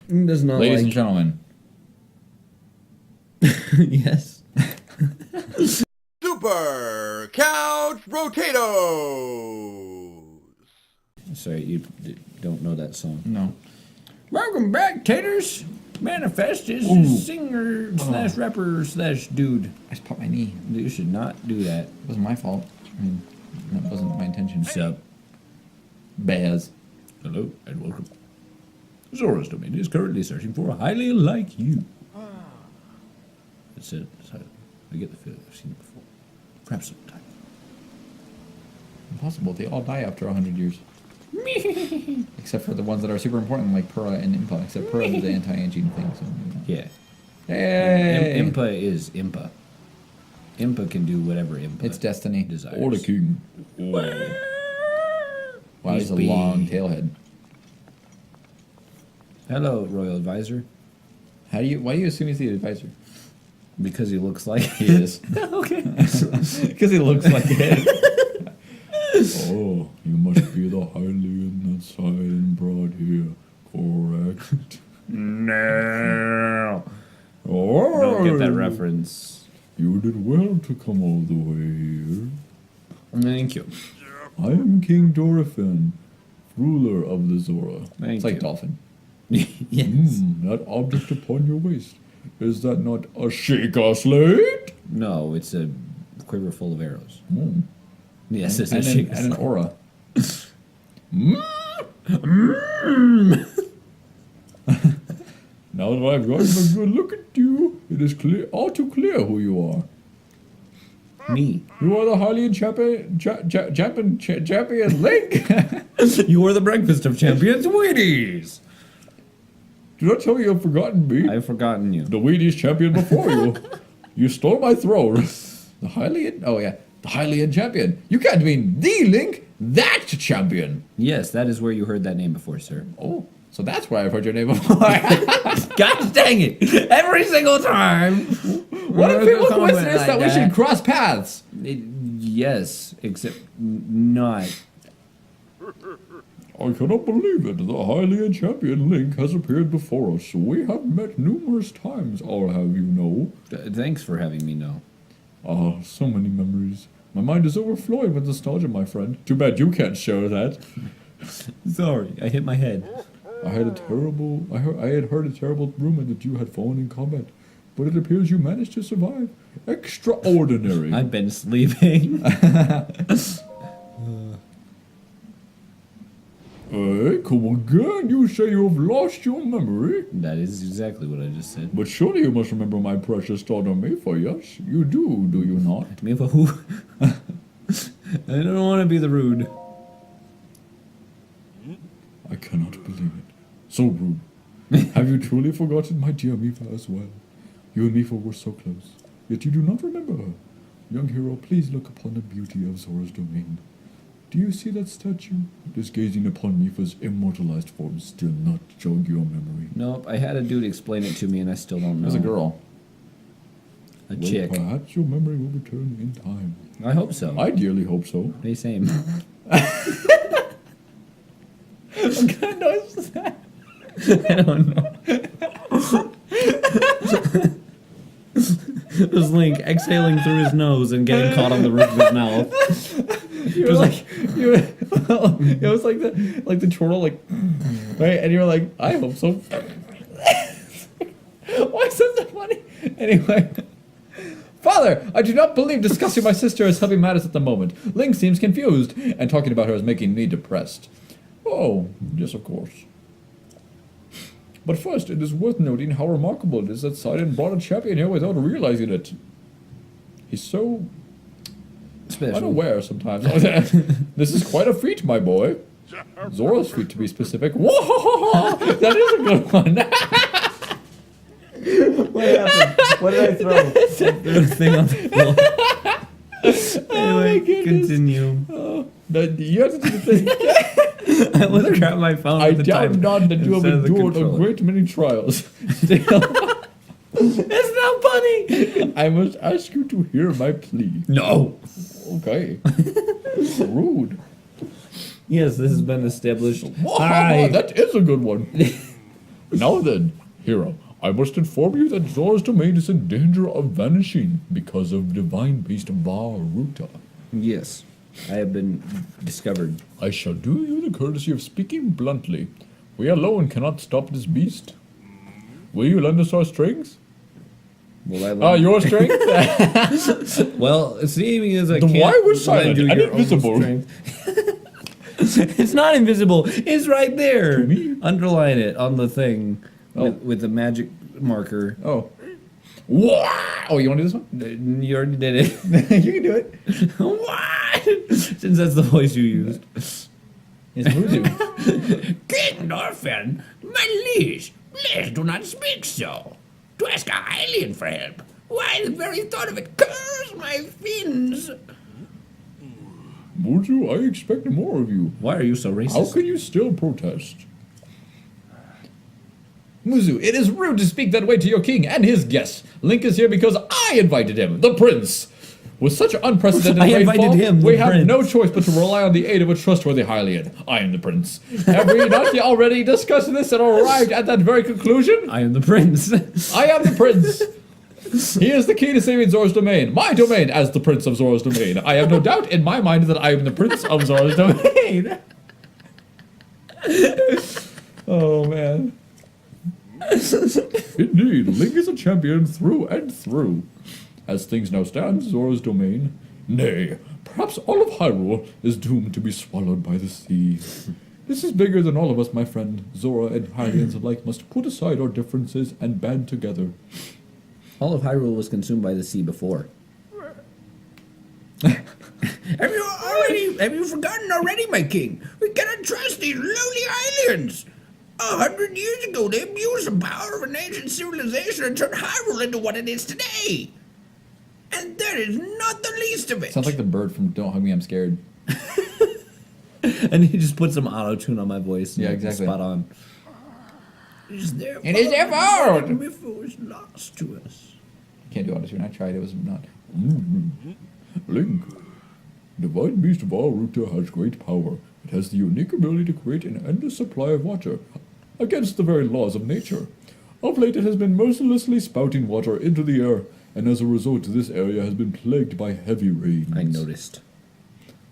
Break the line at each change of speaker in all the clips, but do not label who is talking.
Does not
Ladies
like...
and gentlemen.
Yes.
Super Couch Brotatoes!
Sorry, you don't know that song.
No.
Welcome back, taters. Manifest is a singer slash rapper slash dude.
I just popped my knee.
You should not do that.
It wasn't my fault. I mean, that wasn't my intention.
What's up?
Baz.
Hello and welcome. Zora's Domain is currently searching for a highly like you. That's it. That's how I get the feeling I've seen it before. Perhaps sometime.
Impossible. They all die after 100 years. Except for the ones that are super important, like Pura and Impa. Except Pura is the anti-aging thing. So,
Yeah.
Hey!
Impa is Impa. Impa can do whatever Impa
It's destiny.
desires.
Or the king. Wow, he's a
big.
long tailhead.
Hello, Royal Advisor.
Why do you assume he's the advisor?
Because he looks like
He is.
Okay.
Because he looks like it.
Oh, you must be the Hylian that sighed and brought here. Correct.
No.
Oh,
Don't get that reference.
You did well to come all the way here.
Thank you.
I am King Dorifan, ruler of the Zora.
Thank
It's like
you.
dolphin.
Yes.
That object upon your waist, is that not a Sheikah slate?
No, it's a quiver full of arrows.
Hmm.
Yes, it's a
And
shake.
an aura.
Now that I've gotten a good look at you, it is all too clear who you are.
Me.
You are the Hylian champion Link.
You are the breakfast of champions, Wheaties.
Do not tell me you've forgotten me.
I've forgotten you.
The Wheaties champion before you. You stole my throne.
The Hylian? Oh, yeah. The Hylian champion. You can't mean the Link, that champion.
Yes, that is where you heard that name before, sir.
Oh, so that's where I've heard your name before.
Gosh dang it! Every single time.
What a people coincidence that we should cross paths.
Yes, except not.
I cannot believe it. The Hylian champion Link has appeared before us. We have met numerous times, I'll have you know.
Thanks for having me know.
Ah, so many memories. My mind is overflowing with nostalgia, my friend. Too bad you can't share that.
Sorry, I hit my head.
I had heard a terrible rumor that you had fallen in combat, but it appears you managed to survive. Extraordinary.
I've been sleeping.
Hey, come again. You say you have lost your memory.
That is exactly what I just said.
But surely you must remember my precious daughter Mayfa, yes? You do you not?
Me for who? I don't want to be the rude.
I cannot believe it. So rude. Have you truly forgotten my dear Mifa as well? You and Mifa were so close, yet you do not remember her. Young hero, please look upon the beauty of Zora's domain. Do you see that statue? It is gazing upon Mifa's immortalized form, still not jog your memory.
Nope, I had a dude explain it to me and I still don't know.
There's a girl.
A
Well,
chick.
perhaps your memory will return in time.
I hope so.
I dearly hope so.
Hey, same.
What kind of noise is that?
I don't know. It was Link exhaling through his nose and getting caught on the roof of his mouth.
You were like, it was like the turtle, like, right? And you were like, I hope so. Why is that so funny? Anyway. Father, I do not believe discussing my sister is helping matters at the moment. Link seems confused, and talking about her is making me depressed.
Oh, yes, of course. But first, it is worth noting how remarkable it is that Sidon brought a champion here without realizing it. Is so
Special.
unaware sometimes. This is quite a feat, my boy. Zora's feat, to be specific. Whoa! That is a good one.
What happened? What did I throw? Threw a thing on the floor. Anyway, continue.
No, you have to do the thing.
I was grabbing my phone
I
at the
doubt
time.
not that you have
instead of the
endured a
controller.
great many trials.
It's not funny.
I must ask you to hear my plea.
No.
Okay. Rude.
Yes, this has been established.
Whoa,
Hi.
that is a good one. Now then, hero, I must inform you that Zora's domain is in danger of vanishing because of divine beast Varuta.
Yes, I have been discovered.
I shall do you the courtesy of speaking bluntly. We alone cannot stop this beast. Will you lend us our strength?
Will I
Your strength?
Well, seeing as I
Then
can't
why we're
lend
silent
you
and
your own
invisible?
strength- It's not invisible. It's right there.
To me?
Underline it on the thing
Oh.
with the magic marker.
Oh. Oh, you want to do this one?
You already did it.
You can do it.
What? Since that's the voice you used.
It's Muzu.
King Norfin, my liege, please do not speak so. To ask a Hylian for help, why the very thought of it curs my fins.
Muju, I expect more of you.
Why are you so racist?
How can you still protest?
Muzu, it is rude to speak that way to your king and his guests. Link is here because I invited him, the prince. With such unprecedented
I invited
rainfall,
him, the
we have
prince.
no choice but to rely on the aid of a trustworthy Hylian. I am the prince. Have we not already discussed this and arrived at that very conclusion?
I am the prince.
I am the prince. He is the key to saving Zora's domain. My domain as the prince of Zora's domain. I have no doubt in my mind that I am the prince of Zora's domain. Oh, man.
Indeed, Link is a champion through and through. As things now stand, Zora's domain, nay, perhaps all of Hyrule, is doomed to be swallowed by the sea. This is bigger than all of us, my friend. Zora and Hylians alike must put aside our differences and band together.
All of Hyrule was consumed by the sea before.
Have you forgotten already, my king? We cannot trust these lowly aliens. 100 years ago, they abused the power of an ancient civilization and turned Hyrule into what it is today. And that is not the least of it.
Sounds like the bird from Don't Hug Me, I'm Scared.
And he just put some auto-tune on my voice.
Yeah,
and
exactly.
Spot on.
It is their
It is their fault.
Before it's lost to us.
Can't do autotune. I tried. It was not.
Link, Divine Beast Varuta has great power. It has the unique ability to create an endless supply of water, against the very laws of nature. Of late it has been mercilessly spouting water into the air, and as a result this area has been plagued by heavy rains.
I noticed.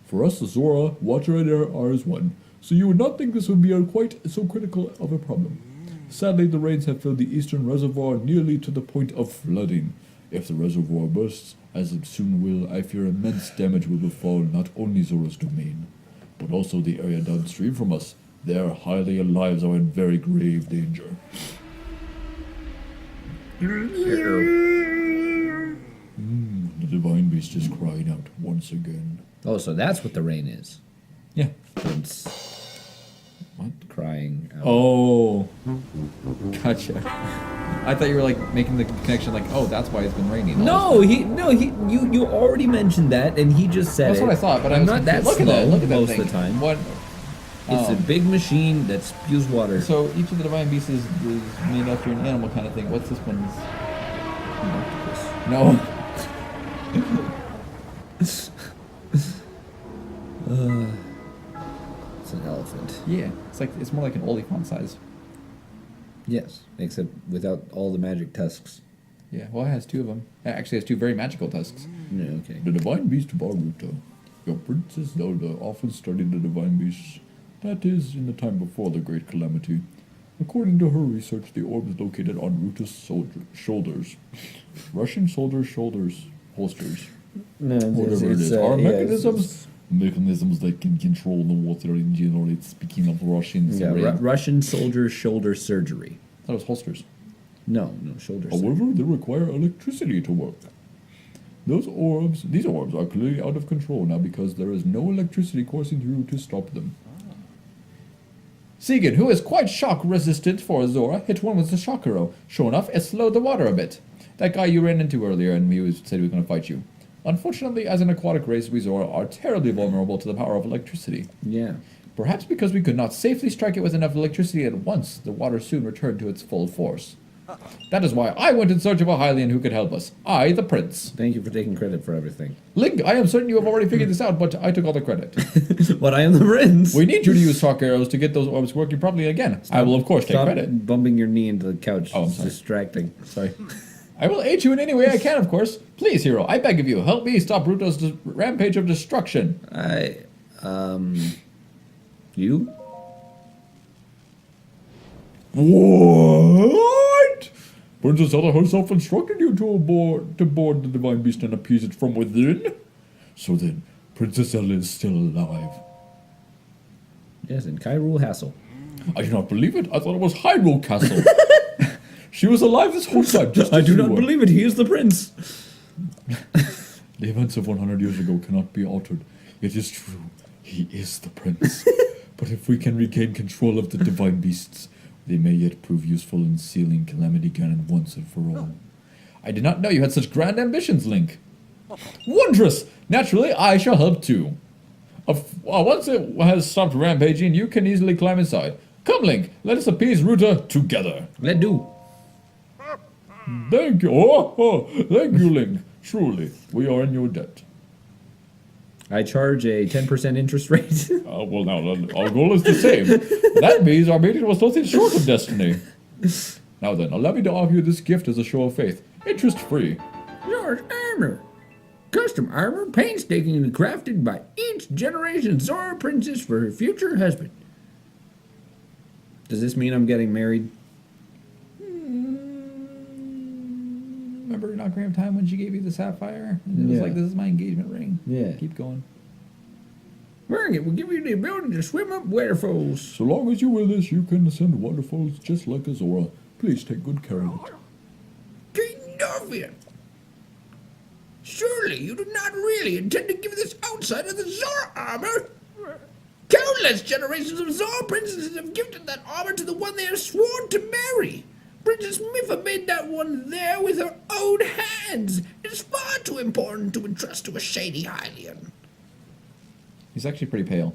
For us, Zora, water and air are as one, so you would not think this would be quite so critical of a problem. Sadly, the rains have filled the eastern reservoir nearly to the point of flooding. If the reservoir bursts, as it soon will, I fear immense damage will befall not only Zora's domain, but also the area downstream from us. Their Hylian lives are in very grave danger. The Divine Beast is crying out once again.
Oh, so that's what the rain is.
Yeah.
It's
What?
crying out.
Oh. Gotcha. I thought you were like making the connection, like, oh, that's why it's been raining. all this
No, you already mentioned that, and he just said
That's
it.
what I thought, but
I'm
I was
not that
confused. Look
slow
at that. Look at that
most
thing.
of the time.
What?
It's a
Oh.
big machine that spews water.
So each of the divine beasts is made after an animal kind of thing. What's this one's? No.
It's an elephant.
Yeah. It's more like an olifant size.
Yes, except without all the magic tusks.
Yeah. Well, it has two of them. It actually has two very magical tusks.
No, okay.
The Divine Beast Baruta. Your Princess Zelda often studied the Divine Beasts. That is, in the time before the Great Calamity. According to her research, the orb is located on Ruta's shoulders. Russian soldiers' shoulders, holsters.
No,
Whatever it is. Are mechanisms that can control the water in general. It's speaking of Russians.
yeah,
Ru-
Russian soldier shoulder surgery.
That was holsters.
No, shoulder surgery.
However, they require electricity to work. These orbs are clearly out of control now because there is no electricity coursing through to stop them.
Segan, who is quite shock resistant for Zora, hit one with the shock arrow. Sure enough, it slowed the water a bit. That guy you ran into earlier and said he was going to fight you. Unfortunately, as an aquatic race, we Zora are terribly vulnerable to the power of electricity.
Yeah.
Perhaps because we could not safely strike it with enough electricity at once, the water soon returned to its full force. That is why I went in search of a Hylian who could help us. I, the prince.
Thank you for taking credit for everything.
Link, I am certain you have already figured this out, but I took all the credit.
But I am the prince.
We need you to use shock arrows to get those orbs working properly again. I will, of course, take
Stop
credit.
bumping your knee into the couch.
Oh, I'm
It's
sorry.
distracting.
Sorry. I will aid you in any way I can, of course. Please, hero, I beg of you, help me stop Brutto's rampage of destruction.
You?
What? Princess Zelda herself instructed you to board the divine beast and appease it from within? So then, Princess Zelda is still alive.
Yes, in Kyrule Hassel.
I do not believe it. I thought it was Hyrule Castle. She was alive this whole time. Just
I
as
do
you
not
were.
believe it. He is the prince.
The events of 100 years ago cannot be altered. It is true. He is the prince. But if we can regain control of the divine beasts, they may yet prove useful in sealing Calamity Ganon once and for all.
I did not know you had such grand ambitions, Link. Wondrous! Naturally, I shall help too. Once it has stopped rampaging, you can easily climb inside. Come, Link, let us appease Ruta together.
Let do.
Thank you. Thank you, Link. Truly, we are in your debt.
I charge a 10% interest rate.
Well, now, our goal is the same.
That means our meeting was nothing short of destiny. Now then, allow me to offer you this gift as a show of faith. Interest-free.
Yours armor. Custom armor painstakingly crafted by each generation Zora princess for her future husband.
Does this mean I'm getting married?
Remember in Ocarina of Time when she gave you the sapphire? And it was
Yeah.
like, this is my engagement ring.
Yeah.
Keep going.
Wearing it will give you the ability to swim up waterfalls.
So long as you wear this, you can ascend waterfalls just like Azora. Please take good care of it.
King Dorfian. Surely you do not really intend to give this outside of the Zora armor? Countless generations of Zora princesses have gifted that armor to the one they have sworn to marry. Princess Mifa made that one there with her own hands. It is far too important to entrust to a shady Hylian.
He's actually pretty pale.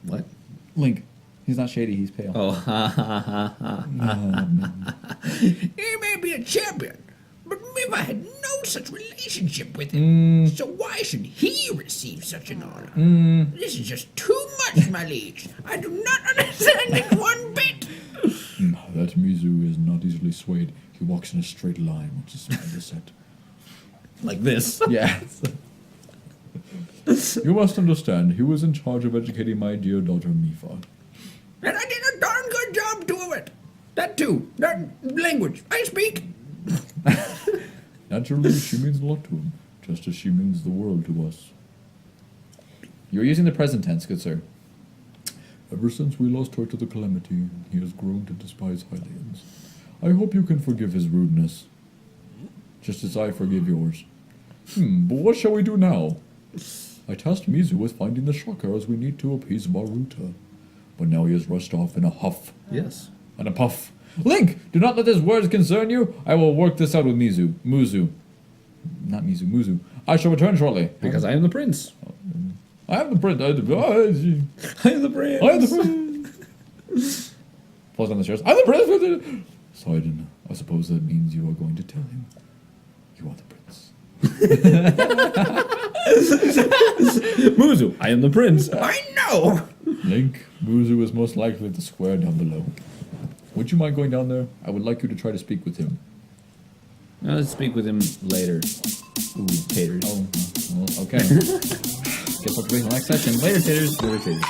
What?
Link. He's not shady, he's pale.
Oh, ha ha ha ha.
He may be a champion, but Mifa had no such relationship with him. So why should he receive such an honor? This is just too much, my liege. I do not understand it one bit.
That Mizu is not easily swayed. He walks in a straight line, which is my descent.
Like this.
Yeah.
You must understand, he was in charge of educating my dear daughter Mifa.
And I did a darn good job doing it. That too. That language I speak.
Naturally, she means a lot to him, just as she means the world to us.
You're using the present tense, good sir.
Ever since we lost her to the Calamity, he has grown to despise Hylians. I hope you can forgive his rudeness, just as I forgive yours. But what shall we do now? I tasked Mizu with finding the shock arrows we need to appease Maruta, but now he has rushed off in a huff
Yes.
And a puff. Link, do not let his words concern you. I will work this out with Muzu. Not Mizu, Muzu. I shall return shortly.
Because I am the prince.
I am the prince.
I am the prince.
I am the prince. Falls down the stairs. I'm the prince.
Sidon, I suppose that means you are going to tell him you are the prince.
Muzu, I am the prince.
I know.
Link, Muzu is most likely at the square down below. Would you mind going down there? I would like you to try to speak with him.
Now let's speak with him later. Ooh, taters.
Oh, well, okay. Guess we'll wait the next session. Later, taters.
Later, taters.